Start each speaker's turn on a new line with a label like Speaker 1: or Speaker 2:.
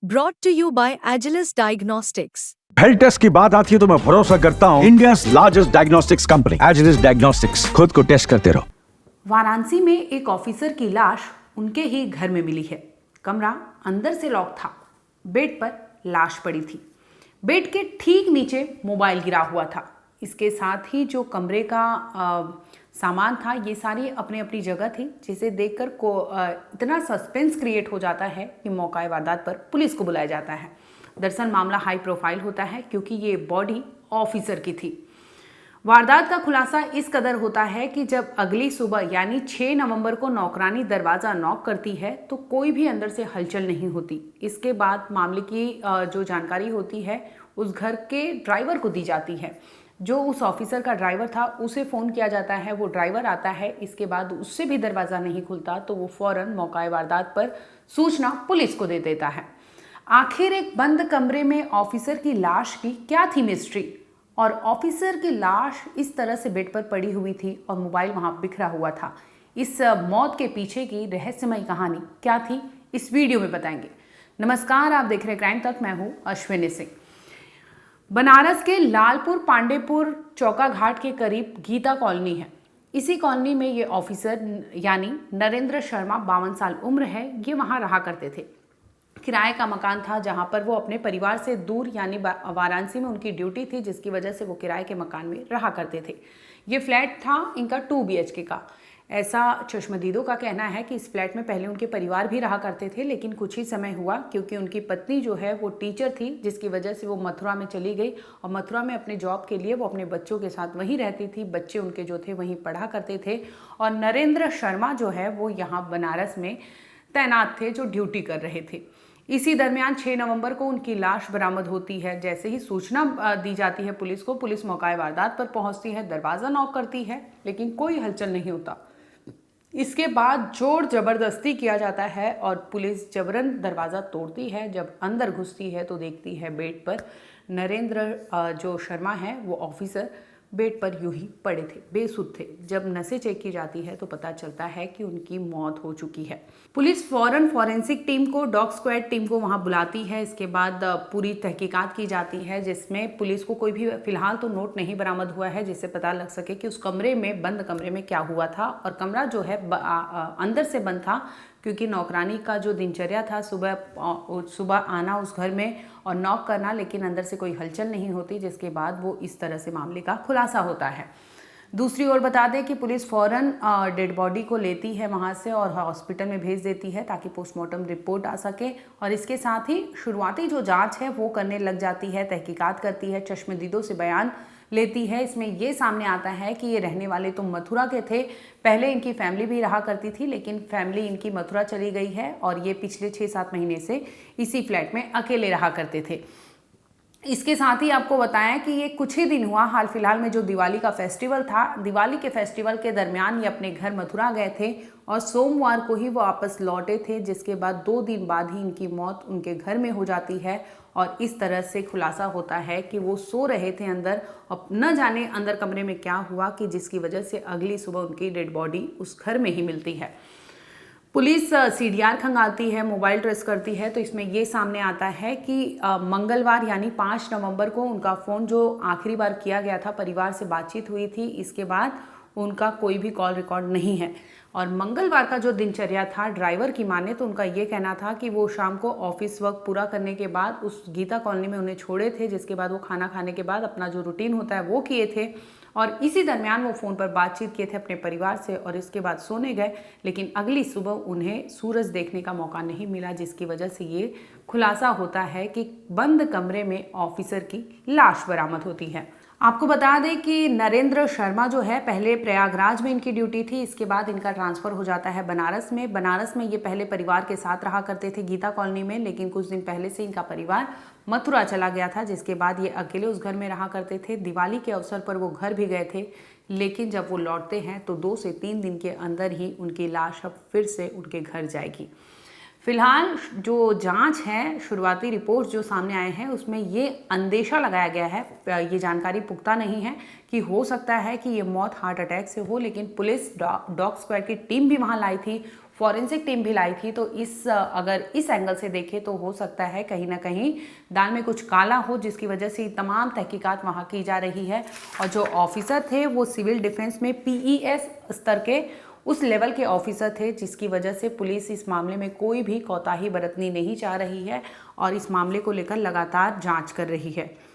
Speaker 1: Brought to you by Agilus Diagnostics.
Speaker 2: Health test की बात आती है तो मैं भरोसा करता हूँ India largest diagnostics company Agilus diagnostics. खुद को टेस्ट करते रहो।
Speaker 3: वाराणसी में एक ऑफिसर की लाश उनके ही घर में मिली है। कमरा अंदर से लॉक था, बेड पर लाश पड़ी थी। बेड के ठीक नीचे मोबाइल गिरा हुआ था। इसके साथ ही जो कमरे का सामान था, ये सारी अपनी अपनी जगह थी, जिसे देखकर इतना सस्पेंस क्रिएट हो जाता है कि मौका वारदात पर पुलिस को बुलाया जाता है। दरअसल मामला हाई प्रोफाइल होता है क्योंकि ये बॉडी ऑफिसर की थी। वारदात का खुलासा इस कदर होता है कि जब अगली सुबह यानी 6 नवंबर को नौकरानी दरवाज़ा नॉक करती है तो कोई भी अंदर से हलचल नहीं होती। इसके बाद मामले की जो जानकारी होती है उस घर के ड्राइवर को दी जाती है। जो उस ऑफिसर का ड्राइवर था उसे फ़ोन किया जाता है, वो ड्राइवर आता है। इसके बाद उससे भी दरवाज़ा नहीं खुलता तो वो फ़ौरन मौका वारदात पर सूचना पुलिस को दे देता है। आखिर एक बंद कमरे में ऑफिसर की लाश की क्या थी मिस्ट्री, और ऑफिसर की लाश इस तरह से बेड पर पड़ी हुई थी और मोबाइल वहां बिखरा हुआ था। इस मौत के पीछे की रहस्यमयी कहानी क्या थी, इस वीडियो में बताएंगे। नमस्कार, आप देख रहे हैं क्राइम तक, मैं हूं अश्विनी सिंह। बनारस के लालपुर पांडेपुर चौका घाट के करीब गीता कॉलोनी है। इसी कॉलोनी में ये ऑफिसर यानी नरेंद्र शर्मा 52 साल उम्र है, ये वहां रहा करते थे। किराए का मकान था जहां पर वो अपने परिवार से दूर यानी वाराणसी में उनकी ड्यूटी थी, जिसकी वजह से वो किराए के मकान में रहा करते थे। ये फ्लैट था इनका 2 BHK का। ऐसा चश्मदीदों का कहना है कि इस फ्लैट में पहले उनके परिवार भी रहा करते थे, लेकिन कुछ ही समय हुआ क्योंकि उनकी पत्नी जो है वो टीचर थी, जिसकी वजह से वो मथुरा में चली गई और मथुरा में अपने जॉब के लिए वो अपने बच्चों के साथ वहीं रहती थी। बच्चे उनके जो थे वहीं पढ़ा करते थे और नरेंद्र शर्मा जो है वो यहाँ बनारस में तैनात थे, जो ड्यूटी कर रहे थे। इसी दरमियान 6 नवंबर को उनकी लाश बरामद होती है। जैसे ही सूचना दी जाती है पुलिस को, पुलिस मौका वारदात पर पहुंचती है, दरवाज़ा नॉक करती है, लेकिन कोई हलचल नहीं होता। इसके बाद जोर जबरदस्ती किया जाता है और पुलिस जबरन दरवाज़ा तोड़ती है। जब अंदर घुसती है तो देखती है बेड पर नरेंद्र जो शर्मा है वो ऑफिसर बेड पर यूं ही पड़े थे, बेसुध थे। जब नसें चेक की जाती है तो पता चलता है कि उनकी मौत हो चुकी है। पुलिस फौरन फॉरेंसिक टीम को, डॉग स्क्वाड टीम को वहां बुलाती है। इसके बाद पूरी तहकीकात की जाती है, जिसमें पुलिस को कोई भी फिलहाल तो नोट नहीं बरामद हुआ है जिससे पता लग सके कि उस कमरे में, बंद कमरे में क्या हुआ था। और कमरा जो है अंदर से बंद था क्योंकि नौकरानी का जो दिनचर्या था सुबह आना उस घर में और नॉक करना, लेकिन अंदर से कोई हलचल नहीं होती, जिसके बाद वो इस तरह से मामले का खुलासा होता है। दूसरी ओर बता दें कि पुलिस फौरन डेड बॉडी को लेती है वहाँ से और हॉस्पिटल में भेज देती है ताकि पोस्टमार्टम रिपोर्ट आ सके। और इसके साथ ही शुरुआती जो जांच है वो करने लग जाती है, तहकीकात करती है, चश्मदीदों से बयान लेती है। इसमें ये सामने आता है कि ये रहने वाले तो मथुरा के थे। पहले इनकी फैमिली भी रहा करती थी, लेकिन फैमिली इनकी मथुरा चली गई है और ये पिछले 6-7 महीने से इसी फ्लैट में अकेले रहा करते थे। इसके साथ ही आपको बताएं कि ये कुछ ही दिन हुआ, हाल फिलहाल में जो दिवाली का फेस्टिवल था, दिवाली के फेस्टिवल के दरमियान ये अपने घर मथुरा गए थे और सोमवार को ही वो वापस लौटे थे, जिसके बाद 2 दिन बाद ही इनकी मौत उनके घर में हो जाती है। और इस तरह से खुलासा होता है कि वो सो रहे थे अंदर और न जाने अंदर कमरे में क्या हुआ कि जिसकी वजह से अगली सुबह उनकी डेड बॉडी उस घर में ही मिलती है। पुलिस CDR खंगालती है, मोबाइल ट्रेस करती है, तो इसमें ये सामने आता है कि मंगलवार यानी 5 नवंबर को उनका फ़ोन जो आखिरी बार किया गया था, परिवार से बातचीत हुई थी, इसके बाद उनका कोई भी कॉल रिकॉर्ड नहीं है। और मंगलवार का जो दिनचर्या था, ड्राइवर की माने तो उनका ये कहना था कि वो शाम को ऑफिस वर्क पूरा करने के बाद उस गीता कॉलोनी में उन्हें छोड़े थे, जिसके बाद वो खाना खाने के बाद अपना जो रूटीन होता है वो किए थे और इसी दरमियान वो फ़ोन पर बातचीत किए थे अपने परिवार से और इसके बाद सोने गए। लेकिन अगली सुबह उन्हें सूरज देखने का मौका नहीं मिला, जिसकी वजह से ये खुलासा होता है कि बंद कमरे में ऑफिसर की लाश बरामद होती है। आपको बता दें कि नरेंद्र शर्मा जो है पहले प्रयागराज में इनकी ड्यूटी थी, इसके बाद इनका ट्रांसफ़र हो जाता है बनारस में। बनारस में ये पहले परिवार के साथ रहा करते थे गीता कॉलोनी में, लेकिन कुछ दिन पहले से इनका परिवार मथुरा चला गया था, जिसके बाद ये अकेले उस घर में रहा करते थे। दिवाली के अवसर पर वो घर भी गए थे, लेकिन जब वो लौटते हैं तो 2 से 3 दिन के अंदर ही उनकी लाश अब फिर से उनके घर जाएगी। फिलहाल जो जांच है, शुरुआती रिपोर्ट जो सामने आए हैं, उसमें ये अंदेशा लगाया गया है, ये जानकारी पुख्ता नहीं है कि हो सकता है कि ये मौत हार्ट अटैक से हो, लेकिन पुलिस डॉग स्क्वाड की टीम भी वहां लाई थी, फॉरेंसिक टीम भी लाई थी। तो अगर इस एंगल से देखें तो हो सकता है कहीं ना कहीं दाल में कुछ काला हो, जिसकी वजह से तमाम तहकीकात वहाँ की जा रही है। और जो ऑफिसर थे वो सिविल डिफेंस में PES स्तर के उस लेवल के ऑफिसर थे, जिसकी वजह से पुलिस इस मामले में कोई भी कोताही बरतनी नहीं चाह रही है और इस मामले को लेकर लगातार जांच कर रही है।